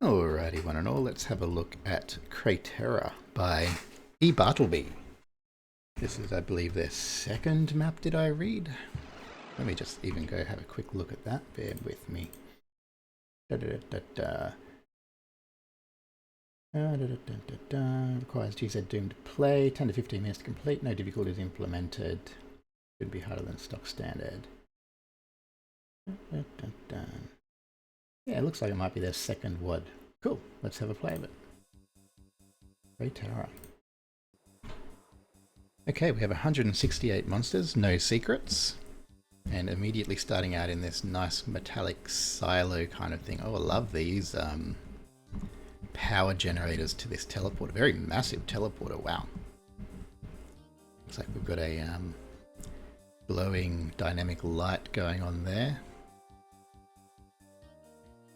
Alrighty, one and all, let's have a look at Craterra by eBartleby. This is, I believe, their second map, did I read? Let me just even go have a quick look at that. Bear with me. Requires GZ Doom to play. 10 to 15 minutes to complete. No difficulties implemented. Should be harder than stock standard. Yeah, it looks like it might be their second WOD. Cool, let's have a play of it. Craterra. Okay, we have 168 monsters, no secrets. And immediately starting out in this nice metallic silo kind of thing. Oh, I love these power generators to this teleporter. Very massive teleporter, wow. Looks like we've got a glowing dynamic light going on there.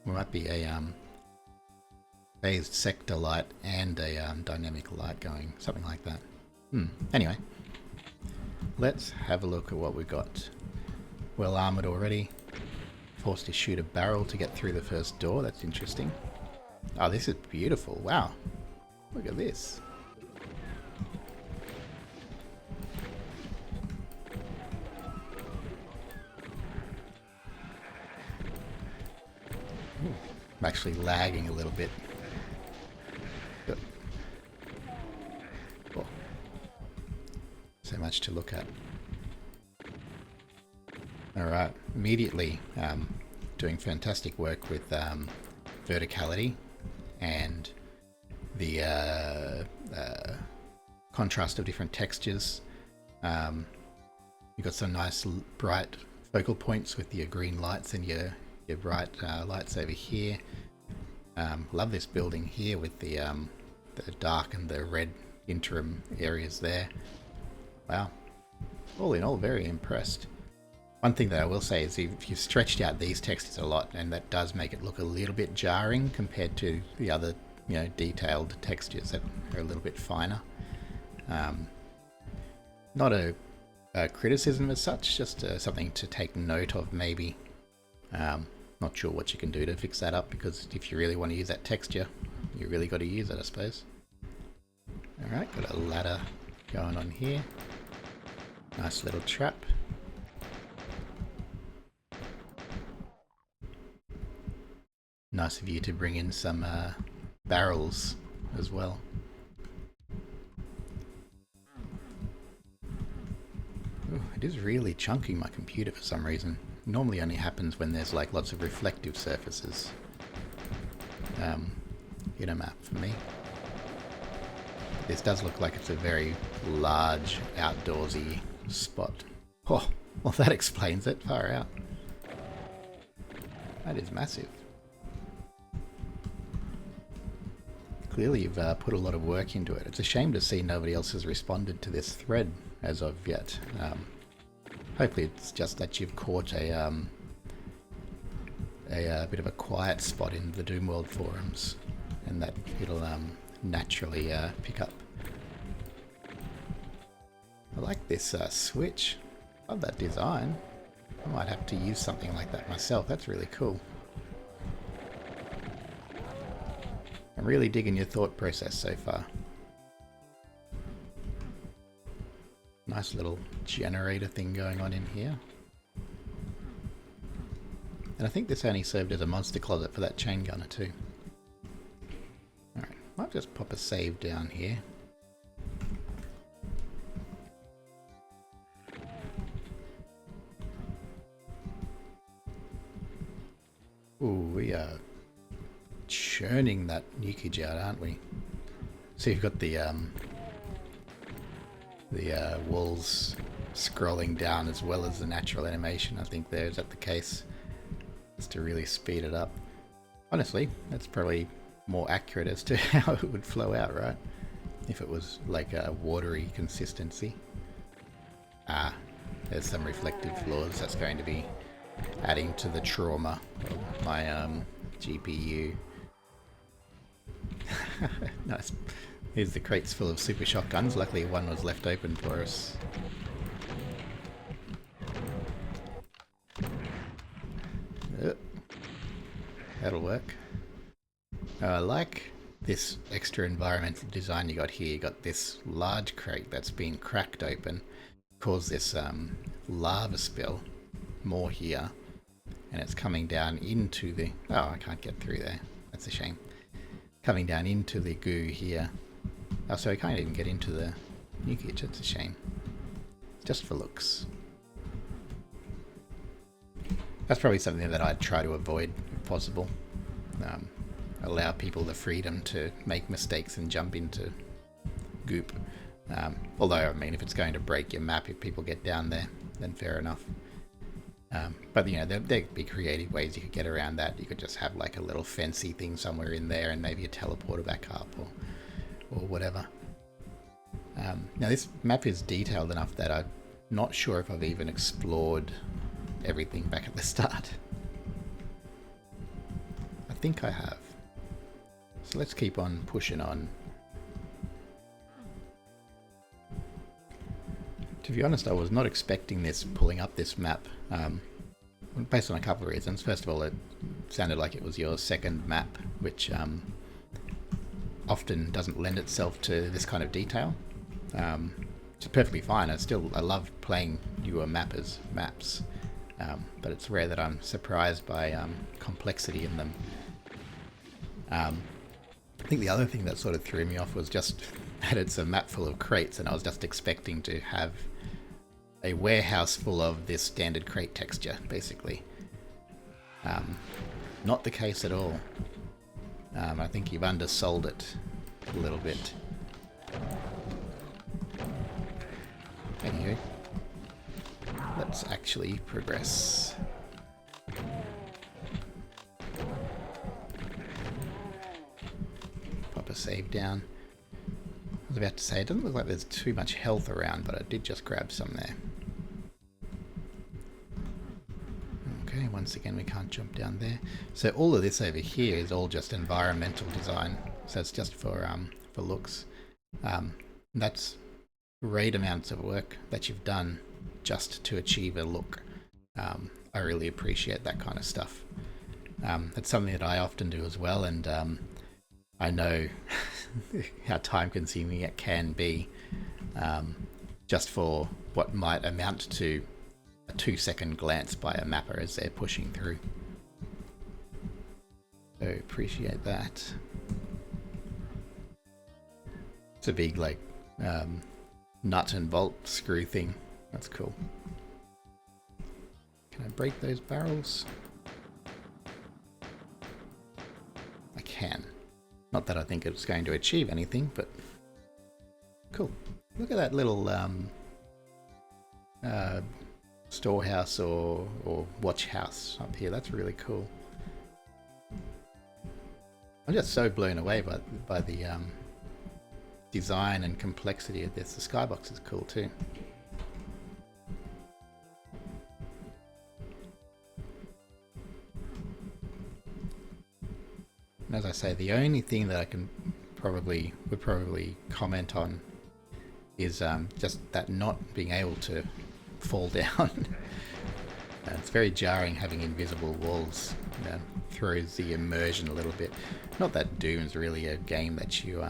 There might be a phased sector light and a dynamic light going, something like that. Anyway, let's have a look at what we've got. Well armoured already. Forced to shoot a barrel to get through the first door, that's interesting. Oh, this is beautiful, wow. Look at this. I'm actually lagging a little bit. Oh. So much to look at. Alright, immediately doing fantastic work with verticality and the contrast of different textures. You've got some nice bright focal points with your green lights and your bright lights over here. Love this building here with the dark and the red interim areas there. Wow. All in all, very impressed. One thing that I will say is if you've stretched out these textures a lot, and that does make it look a little bit jarring compared to the other, detailed textures that are a little bit finer. Not a criticism as such, just something to take note of maybe. Not sure what you can do to fix that up, because if you really want to use that texture, you really got to use it, I suppose. Alright, got a ladder going on here. Nice little trap. Nice of you to bring in some barrels as well. Ooh, it is really chunking my computer for some reason. Normally only happens when there's like lots of reflective surfaces in a map for me. This does look like it's a very large outdoorsy spot. Oh, well that explains it, far out. That is massive. Clearly you've put a lot of work into it. It's a shame to see nobody else has responded to this thread as of yet. Hopefully it's just that you've caught a bit of a quiet spot in the Doomworld forums, and that it'll naturally pick up. I like this switch. Love that design. I might have to use something like that myself. That's really cool. I'm really digging your thought process so far. Nice little generator thing going on in here. And I think this only served as a monster closet for that chain gunner too. Alright, I'll just pop a save down here. Ooh, we are churning that nukage out, aren't we? So you've got the walls scrolling down as well as the natural animation. I think there is that the case, just to really speed it up. Honestly, that's probably more accurate as to how it would flow out, right? If it was like a watery consistency. Ah, there's some reflective flaws. That's going to be adding to the trauma of my GPU. Nice. Here's the crates full of super shotguns. Luckily one was left open for us. That'll work. I like this extra environmental design you got here. You got this large crate that's been cracked open, caused this lava spill. More here, and it's coming down into the... Oh, I can't get through there. That's a shame. Coming down into the goo here. Oh, so I can't even get into the nucleage. That's a shame. Just for looks. That's probably something that I'd try to avoid if possible. Allow people the freedom to make mistakes and jump into goop. Although, I mean, if it's going to break your map if people get down there, then fair enough. But, you know, there'd be creative ways you could get around that. You could just have like a little fancy thing somewhere in there and maybe a teleporter back up or whatever. Now, this map is detailed enough that I'm not sure if I've even explored everything back at the start. I think I have. So let's keep on pushing on. To be honest, I was not expecting this, pulling up this map, based on a couple of reasons. First of all, it sounded like it was your second map, which often doesn't lend itself to this kind of detail. It's perfectly fine. I love playing newer mappers' maps, but it's rare that I'm surprised by complexity in them. I think the other thing that sort of threw me off was just that it's a map full of crates, and I was just expecting to have a warehouse full of this standard crate texture, basically. Not the case at all. I think you've undersold it a little bit. Anyway, let's actually progress. Pop a save down. I was about to say, it doesn't look like there's too much health around, but I did just grab some there. Okay, once again we can't jump down there. So all of this over here is all just environmental design. So it's just for looks. That's great amounts of work that you've done just to achieve a look. I really appreciate that kind of stuff. That's something that I often do as well, and I know how time-consuming it can be, just for what might amount to a 2-second glance by a mapper as they're pushing through. So appreciate that. It's a big like nut and bolt screw thing. That's cool. Can I break those barrels? I can. Not that I think it's going to achieve anything, but cool. Look at that little storehouse or watch house up here. That's really cool. I'm just so blown away by the design and complexity of this. The skybox is cool too. And as I say, the only thing that I can would probably comment on is just that not being able to fall down. It's very jarring having invisible walls. Throws the immersion a little bit. Not that Doom's really a game that you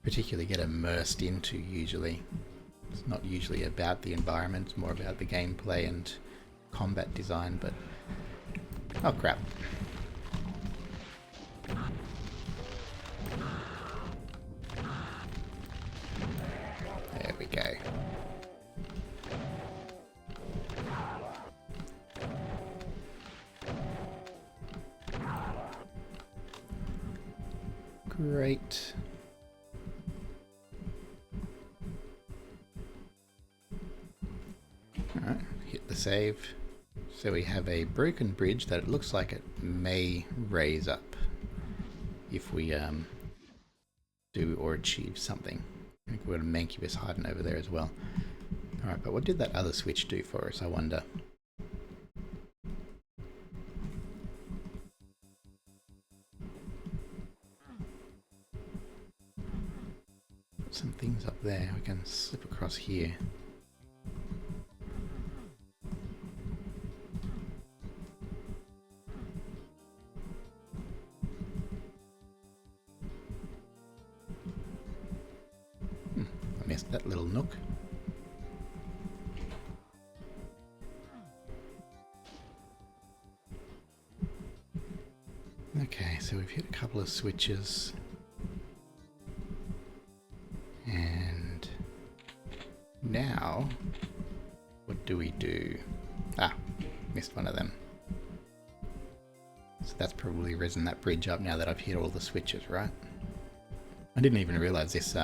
particularly get immersed into usually. It's not usually about the environment, it's more about the gameplay and combat design, but... Oh crap. There we go. Great. Alright, hit the save. So we have a broken bridge that it looks like it may raise up if we do or achieve something. I think we've got a Mancubus hiding over there as well. Alright, but what did that other switch do for us, I wonder? Got some things up there. We can slip across here. that little nook. Okay, so we've hit a couple of switches. And now, what do we do? Ah, missed one of them. So that's probably risen that bridge up now that I've hit all the switches, right? I didn't even realize this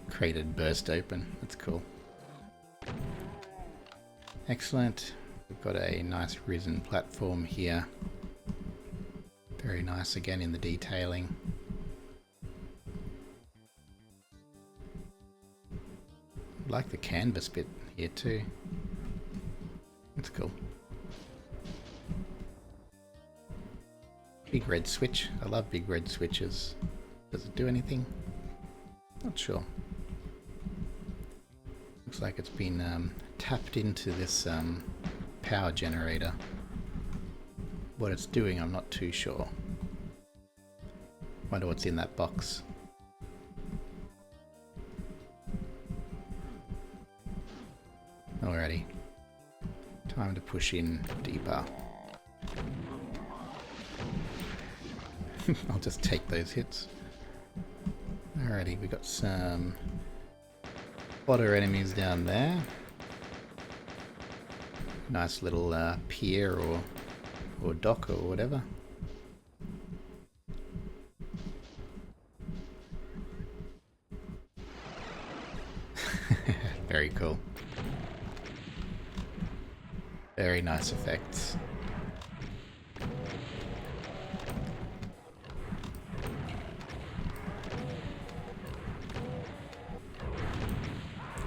crater burst open. That's cool. Excellent. We've got a nice risen platform here. Very nice again in the detailing. I like the canvas bit here too. That's cool. Big red switch. I love big red switches. Does it do anything? Not sure. Looks like it's been tapped into this power generator. What it's doing, I'm not too sure. Wonder what's in that box. Alrighty. Time to push in deeper. I'll just take those hits. Alrighty, we got some water enemies down there. Nice little pier or dock or whatever. Very cool. Very nice effects.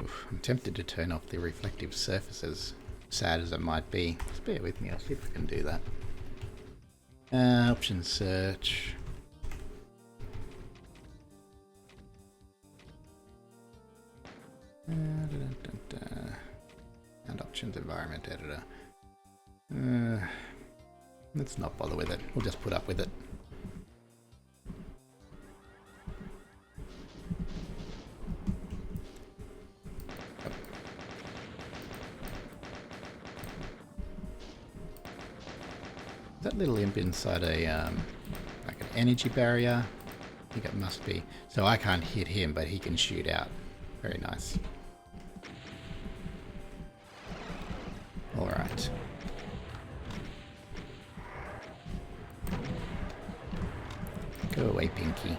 Oof, I'm tempted to turn off the reflective surfaces, sad as it might be. Just bear with me, I'll see if I can do that. Option search. And options environment editor. Let's not bother with it. We'll just put up with it. That little imp inside a like an energy barrier. I think it must be. So I can't hit him, but he can shoot out. Very nice. All right. Go away, Pinky.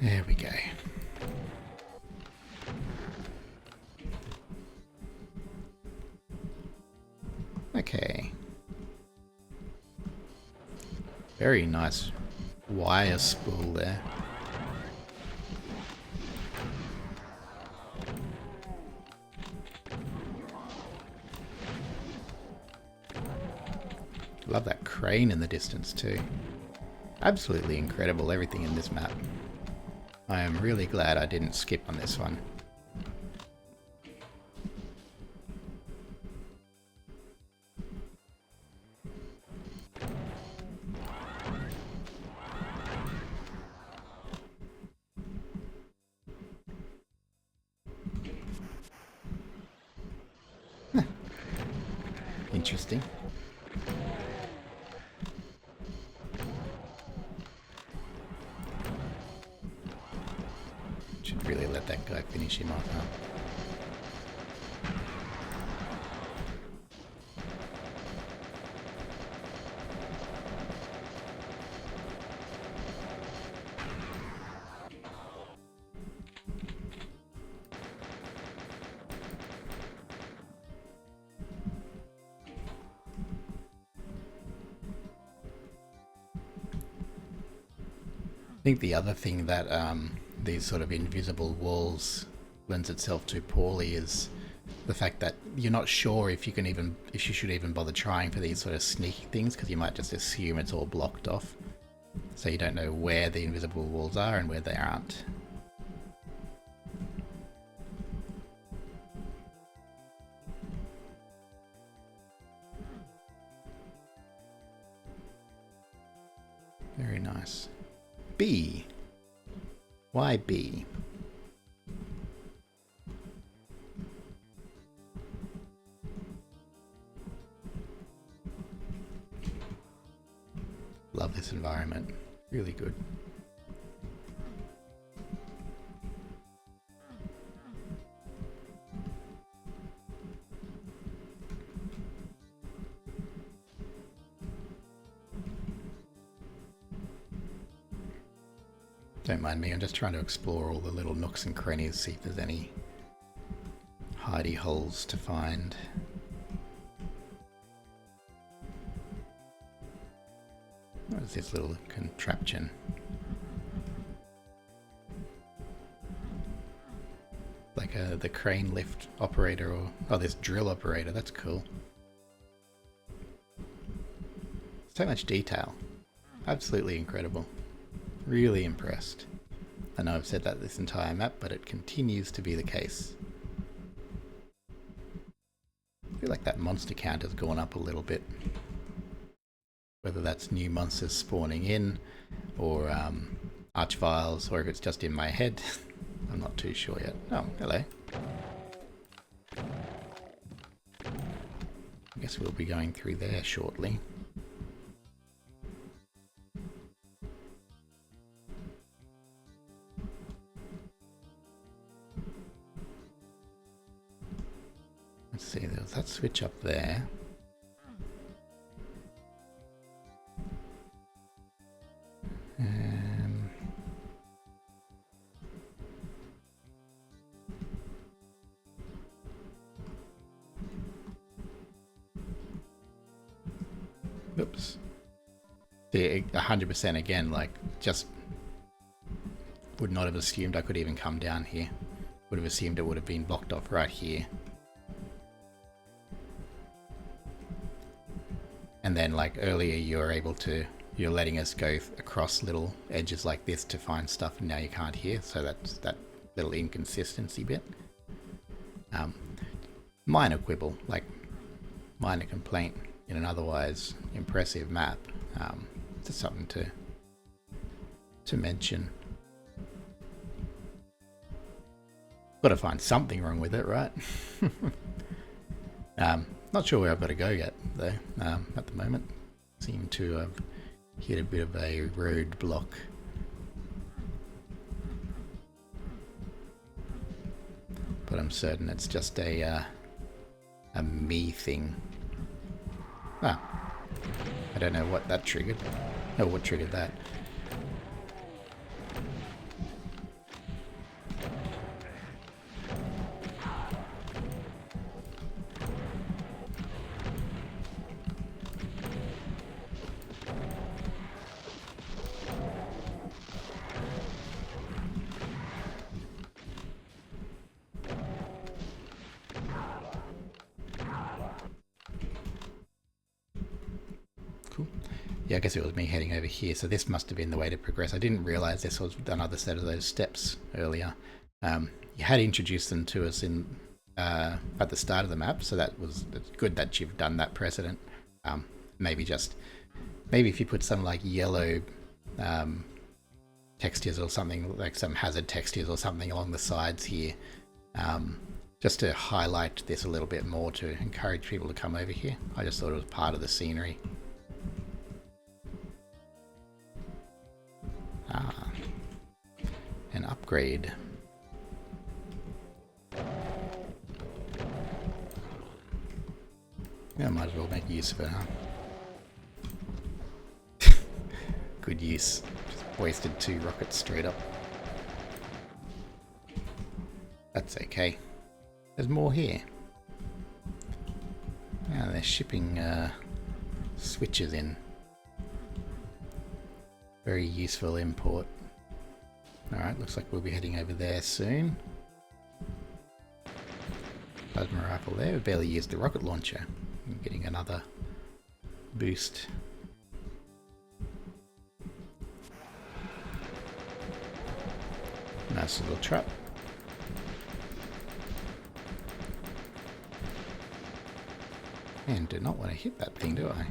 There we go. Okay. Very nice wire spool there. Love that crane in the distance too. Absolutely incredible, everything in this map. I am really glad I didn't skip on this one. Interesting. Should really let that guy finish him off, huh? I think the other thing that these sort of invisible walls lends itself to poorly is the fact that you're not sure if you should even bother trying for these sort of sneaky things, because you might just assume it's all blocked off. So you don't know where the invisible walls are and where they aren't. Very nice. B. Why B? Love this environment. Really good. Don't mind me, I'm just trying to explore all the little nooks and crannies, see if there's any hidey holes to find. What is this little contraption? Like the crane lift operator, or oh, this drill operator, that's cool. So much detail. Absolutely incredible. Really impressed. I know I've said that this entire map, but it continues to be the case. I feel like that monster count has gone up a little bit. Whether that's new monsters spawning in, or archviles, or if it's just in my head. I'm not too sure yet. Oh, hello. I guess we'll be going through there shortly. Let's see, there's that switch up there. Oops. The 100% again, like, just would not have assumed I could even come down here. Would have assumed it would have been blocked off right here. And then, like earlier, you were able to, you're letting us go across little edges like this to find stuff, and now you can't hear, so that's that little inconsistency bit. Minor quibble, like minor complaint in an otherwise impressive map. Just something to mention. Gotta find something wrong with it, right? Not sure where I've got to go yet, though, at the moment. Seem to have hit a bit of a roadblock. But I'm certain it's just a me thing. Ah, I don't know what that triggered. Oh, what triggered that? Cool. Yeah, I guess it was me heading over here, so this must have been the way to progress. I didn't realise this was another set of those steps earlier. You had introduced them to us in at the start of the map, so it's good that you've done that precedent. Maybe if you put some like yellow textures or something, like some hazard textures or something along the sides here, just to highlight this a little bit more to encourage people to come over here. I just thought it was part of the scenery. An upgrade. Yeah, might as well make use of it, huh? Good use. Just wasted 2 rockets straight up. That's okay. There's more here. Yeah, they're shipping switches in. Very useful import. Alright, looks like we'll be heading over there soon. Plasma rifle there. We barely used the rocket launcher. I'm getting another boost. Nice little trap. And do not want to hit that thing, do I?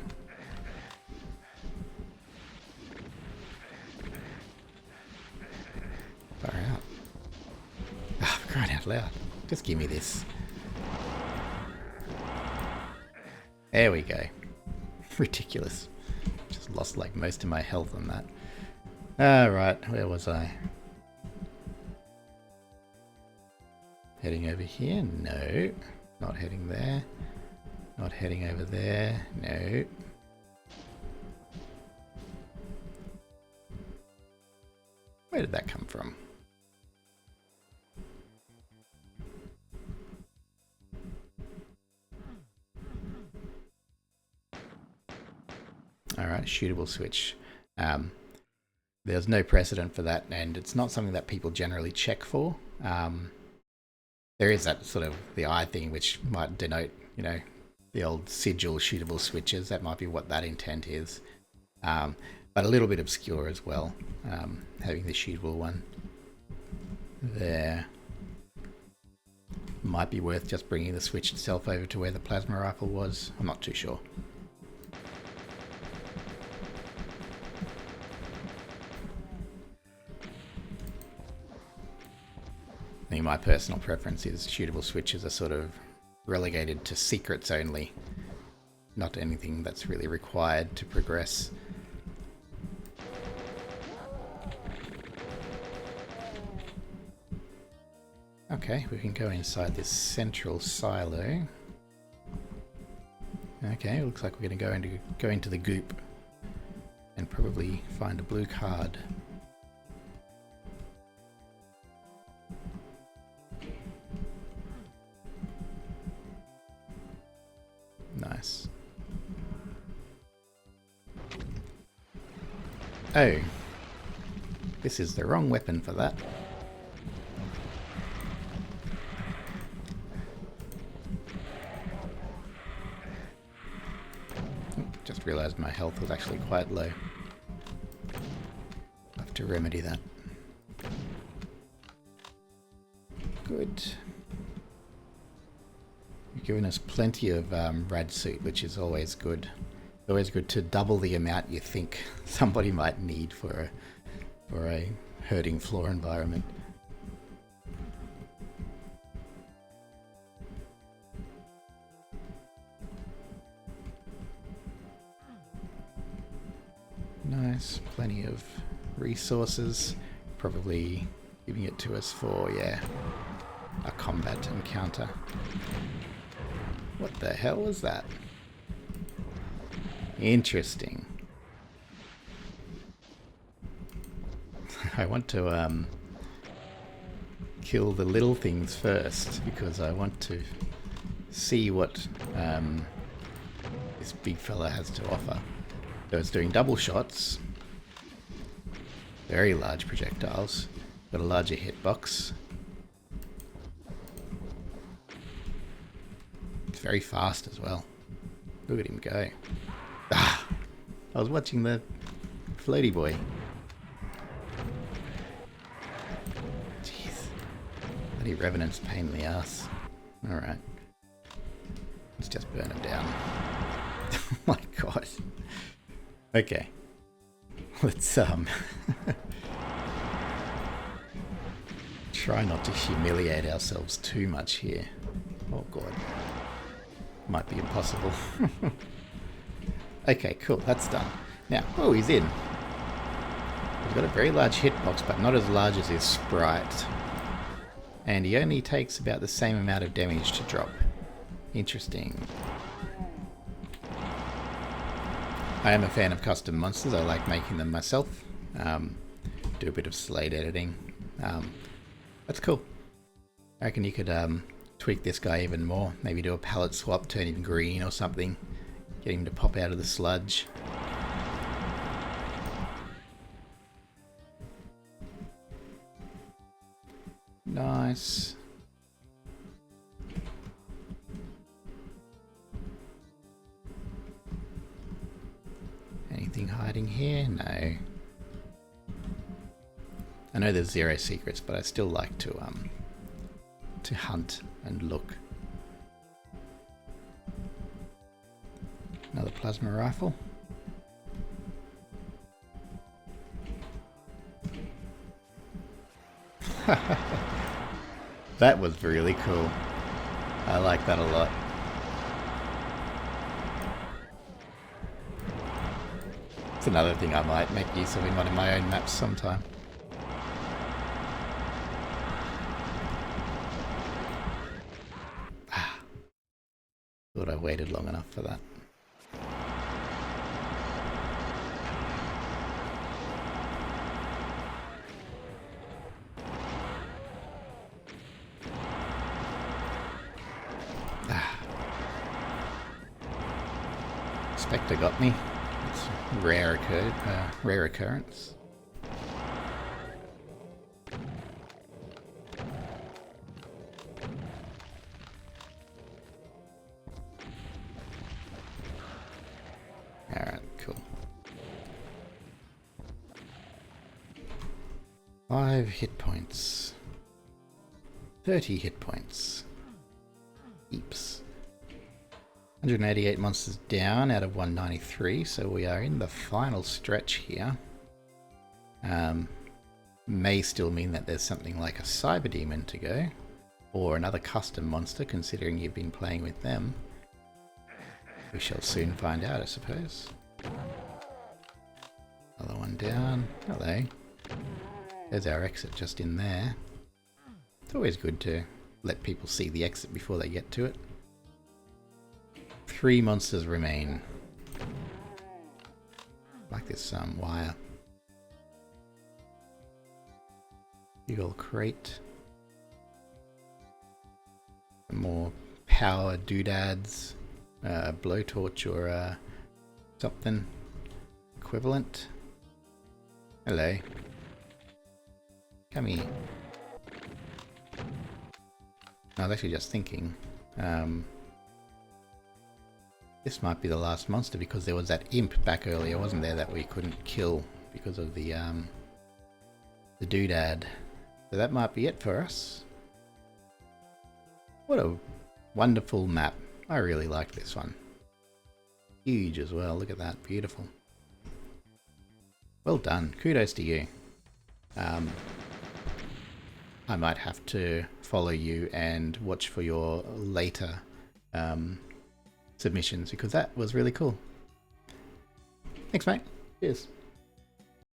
out loud. Just give me this. There we go. Ridiculous. Just lost like most of my health on that. Alright, where was I? Heading over here? No. Not heading there. Not heading over there. No. Where did that come from? Alright, shootable switch. There's no precedent for that, and it's not something that people generally check for. There is that sort of the eye thing, which might denote, you know, the old sigil shootable switches. That might be what that intent is. But a little bit obscure as well, having the shootable one there. Might be worth just bringing the switch itself over to where the plasma rifle was. I'm not too sure. I think my personal preference is shootable switches are sort of relegated to secrets only, not anything that's really required to progress. Okay, we can go inside this central silo. Okay, looks like we're going to go into the goop and probably find a blue card. Nice. Oh, this is the wrong weapon for that. Just realized my health was actually quite low. I'll have to remedy that. Good. You've given us plenty of rad suit, which is always good. Always good to double the amount you think somebody might need for a hurting floor environment. Nice, plenty of resources. Probably giving it to us for, yeah, a combat encounter. What the hell was that? Interesting. I want to kill the little things first because I want to see what this big fella has to offer. So it's doing double shots. Very large projectiles. Got a larger hitbox. It's very fast as well. Look at him go. Ah! I was watching the floaty boy. Jeez. Bloody Revenant's a pain in the ass. Alright. Let's just burn him down. Oh my god. Okay. Let's try not to humiliate ourselves too much here. Oh god. Might be impossible. Okay, cool, that's done. Now, oh, he's in. He's got a very large hitbox, but not as large as his sprite. And he only takes about the same amount of damage to drop. Interesting. I am a fan of custom monsters. I like making them myself. Do a bit of slate editing. That's cool. I reckon you could tweak this guy even more. Maybe do a palette swap, turn him green or something. Get him to pop out of the sludge. Nice. Anything hiding here? No. I know there's 0 secrets, but I still like to hunt and look. Another plasma rifle. That was really cool. I like that a lot. It's another thing I might make use of in one of my own maps sometime. Thought I waited long enough for that. Spectre got me. It's rare occurrence. Alright, cool. 5 hit points. 30 hit points. Heaps. 188 monsters down out of 193, so we are in the final stretch here. May still mean that there's something like a cyber demon to go, or another custom monster, considering you've been playing with them. We shall soon find out, I suppose. Another one down. Hello. There's our exit just in there. It's always good to let people see the exit before they get to it. 3 monsters remain. Like this wire. Big ol' crate. Some more power doodads. Blowtorch or something equivalent. Hello. Come here. I was actually just thinking. This might be the last monster because there was that imp back earlier, wasn't there, that we couldn't kill because of the doodad. So that might be it for us. What a wonderful map. I really liked this one. Huge as well. Look at that. Beautiful. Well done. Kudos to you. I might have to follow you and watch for your later submissions because that was really cool. Thanks, mate. Cheers.